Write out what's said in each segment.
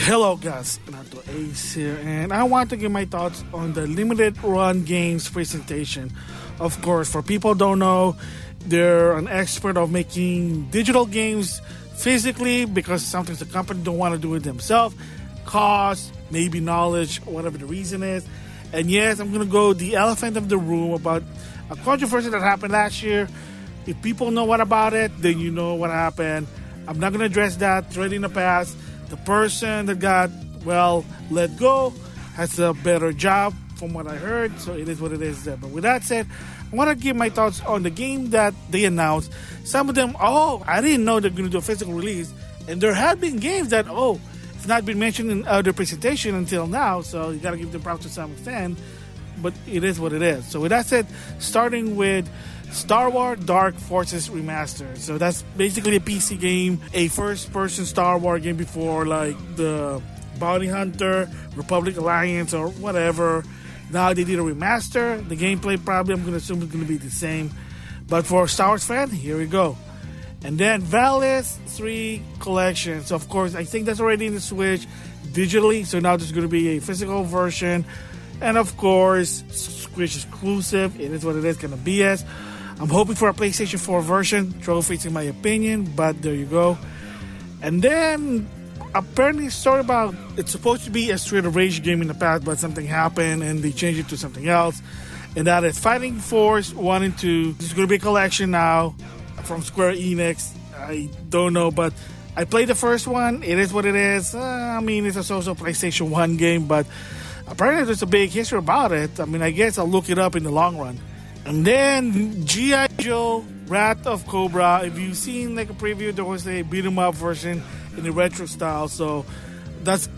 Hello guys, NautoAis here, and I want to give my thoughts on the limited run games presentation. Of course, for people who don't know, they're an expert of making digital games physically because sometimes the company don't want to do it themselves. Cost, maybe knowledge, whatever the reason is. And yes, I'm going to go the elephant of the room about a controversy that happened last year. If people know what about it, then you know what happened. I'm not going to address that. It's already in the past. The person that got, let go has a better job from what I heard. So it is what it is there. But with that said, I want to give my thoughts on the game that they announced. Some of them, I didn't know they're going to do a physical release. And there have been games that, it's not been mentioned in other presentation until now. So you got to give them props to some extent. But it is what it is. So with that said, starting with Star Wars Dark Forces Remastered. So that's basically a PC game, a first-person Star Wars game before like the Bounty Hunter, Republic Alliance, or whatever. Now they did a remaster. The gameplay probably I'm going to assume is going to be the same. But for a Star Wars fan, here we go. And then Valis 3 Collection. So of course, I think that's already in the Switch digitally. So now there's going to be a physical version. And of course, Switch exclusive. It is what it is, kind of BS. I'm hoping for a PlayStation 4 version. Trophies in my opinion, but there you go. And then, apparently it's supposed to be a Street of Rage game in the past, but something happened and they changed it to something else. And that is Fighting Force 1 and 2. This is going to be a collection now from Square Enix. I don't know, but I played the first one. It is what it is. It's a so-so PlayStation 1 game, but apparently there's a big history about it. I guess I'll look it up in the long run. And then G.I. Joe Wrath of Cobra. If you've seen like a preview, there was a beat 'em up version in the retro style. So that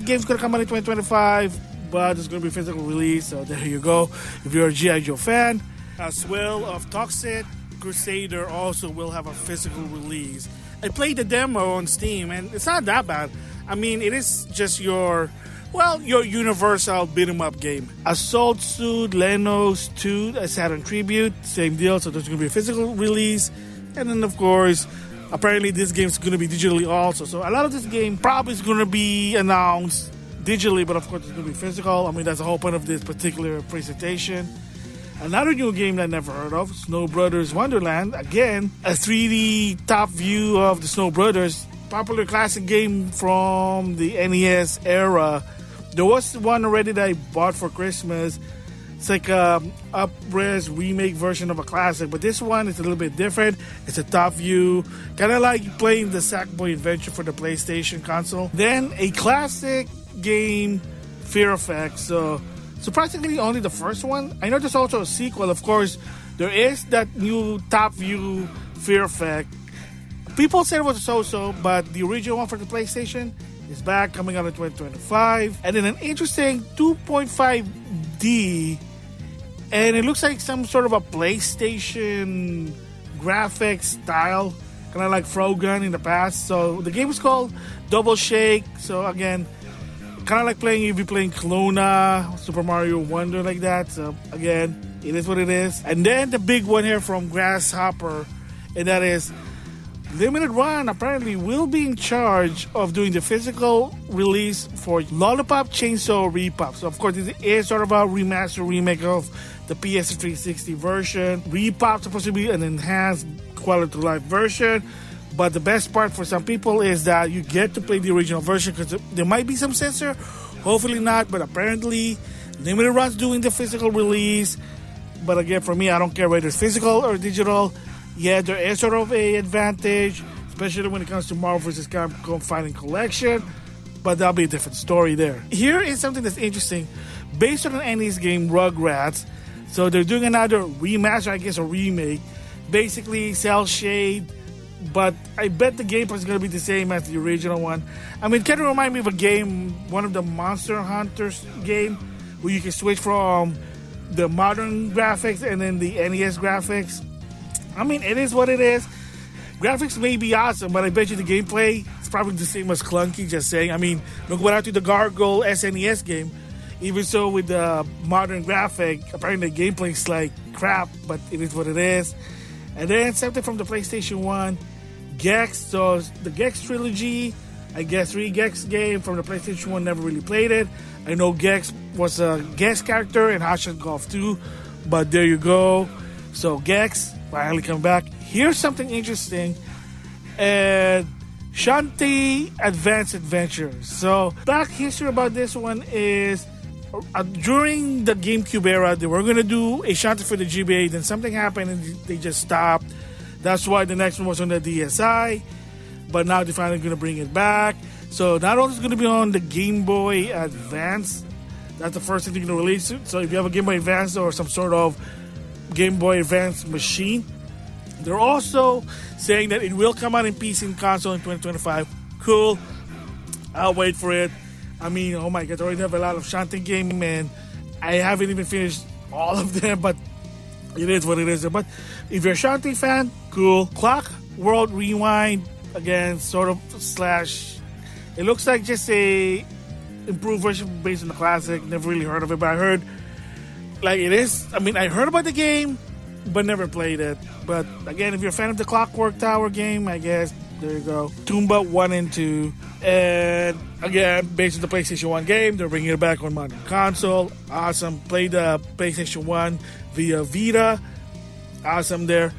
game's gonna come out in 2025, but it's gonna be a physical release. So there you go. If you're a G.I. Joe fan, as well of Toxic Crusader also will have a physical release. I played the demo on Steam and it's not that bad. It is just your universal beat-em-up game. Assault Suit Lenos 2, a Saturn Tribute, same deal, so there's going to be a physical release. And then, of course, apparently this game's going to be digitally also. So a lot of this game probably is going to be announced digitally, but of course it's going to be physical. That's the whole point of this particular presentation. Another new game that I never heard of, Snow Brothers Wonderland. Again, a 3D top view of the Snow Brothers, popular classic game from the NES era. There was one already that I bought for Christmas. It's like a up-res remake version of a classic, but this one is a little bit different. It's a top view, kind of like playing the Sackboy Adventure for the PlayStation console. Then a classic game, Fear Effect. So surprisingly, only the first one. I know there's also a sequel. Of course, there is that new top view Fear Effect. People said it was a so-so, but the original one for the PlayStation is back, coming out in 2025. And then an interesting 2.5D, and it looks like some sort of a PlayStation graphics style, kind of like Frogun in the past. So the game is called Double Shake. So again, kind of like if you're playing Kelowna, Super Mario Wonder, like that. So again, it is what it is. And then the big one here from Grasshopper, and that is Limited Run apparently will be in charge of doing the physical release for Lollipop Chainsaw Repop. So of course this is sort of a remake of the PS360 version. Repop's supposed to be an enhanced quality of life version, but the best part for some people is that you get to play the original version because there might be some censor, hopefully not, but apparently Limited Run's doing the physical release. But again, for me, I don't care whether it's physical or digital. Yeah, there is sort of an advantage, especially when it comes to Marvel vs. Capcom Fighting Collection, but that'll be a different story there. Here is something that's interesting. Based on an NES game, Rugrats, so they're doing another remaster, I guess, or remake, basically cell shade, but I bet the gameplay is going to be the same as the original one. It kind of reminds me of a game, one of the Monster Hunters game, where you can switch from the modern graphics and then the NES graphics. It is what it is. Graphics may be awesome, but I bet you the gameplay is probably the same as clunky, just saying. Look what happened to the Gargoyle SNES game. Even so, with the modern graphic, apparently the gameplay is like crap, but it is what it is. And then something from the PlayStation 1, Gex. So the Gex trilogy, I guess 3 Gex game from the PlayStation 1, never really played it. I know Gex was a guest character in Hot Golf 2, but there you go. So Gex finally come back. Here's something interesting. And Shantae Advanced Adventures. So back history about this one is during the GameCube era, they were going to do a Shantae for the GBA, then something happened and they just stopped. That's why the next one was on the DSi, but now they're finally going to bring it back. So not only is it going to be on the Game Boy Advance, that's the first thing they're going to release it. So if you have a Game Boy Advance or some sort of Game Boy Advance machine, they're also saying that it will come out in PC and console in 2025. Cool. I'll wait for it. I mean, oh my god, I already have a lot of Shantae games, and I haven't even finished all of them, but it is what it is. But if you're a Shantae fan, cool. Clock World Rewind, again, sort of slash. It looks like just a improved version based on the classic. Never really heard of it, but I heard like it is. I mean, I heard about the game, but never played it. But again, if you're a fan of the Clockwork Tower game, I guess there you go. Toomba 1 and 2. And again, based on the PlayStation 1 game, they're bringing it back on modern console. Awesome. Played the PlayStation 1 via Vita. Awesome there.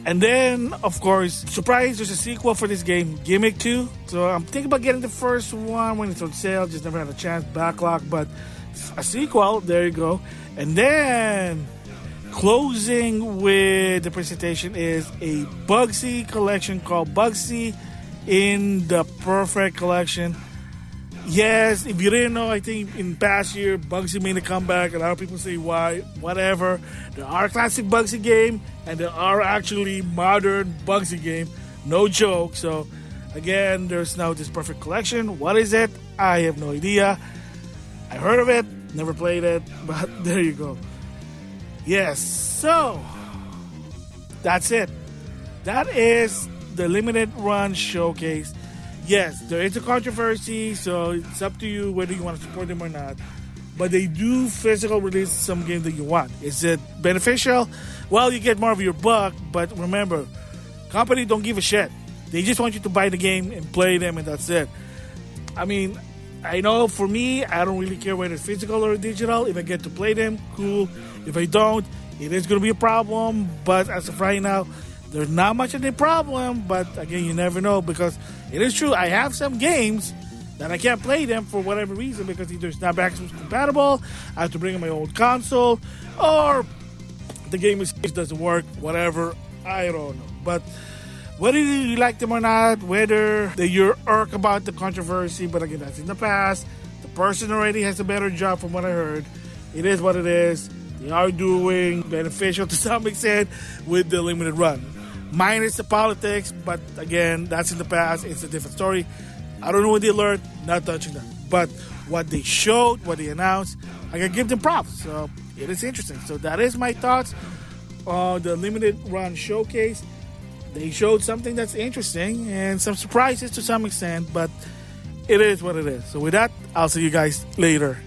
And then, of course, surprise, there's a sequel for this game, Gimmick 2. So I'm thinking about getting the first one when it's on sale. Just never had a chance, backlog. But a sequel, there you go. And then closing with the presentation is a Bugsy collection called Bugsy in the Perfect Collection. Yes, if you didn't know, I think in past year, Bugsy made a comeback. A lot of people say why, whatever. There are classic Bugsy game, and there are actually modern Bugsy game. No joke. So, again, there's now this Perfect Collection. What is it? I have no idea. I heard of it, never played it, but there you go. Yes, so that's it. That is the limited run showcase. Yes, there is a controversy, so it's up to you whether you want to support them or not. But they do physical release some games that you want. Is it beneficial? Well, you get more of your buck, but remember, company don't give a shit. They just want you to buy the game and play them, and that's it. I mean, I know for me, I don't really care whether it's physical or digital. If I get to play them, cool. If I don't, it is going to be a problem. But as of right now, there's not much of a problem. But again, you never know, because it is true. I have some games that I can't play them for whatever reason, because either it's not backwards compatible, I have to bring in my old console, or the game doesn't work, whatever. I don't know. But whether you like them or not, whether you're irked about the controversy, but again, that's in the past. The person already has a better job from what I heard. It is what it is. They are doing beneficial to some extent with the limited run. Minus the politics, but again, that's in the past. It's a different story. I don't know what they learned, not touching that. But what they showed, what they announced, I can give them props. So it is interesting. So that is my thoughts on the limited run showcase. They showed something that's interesting and some surprises to some extent, but it is what it is. So with that, I'll see you guys later.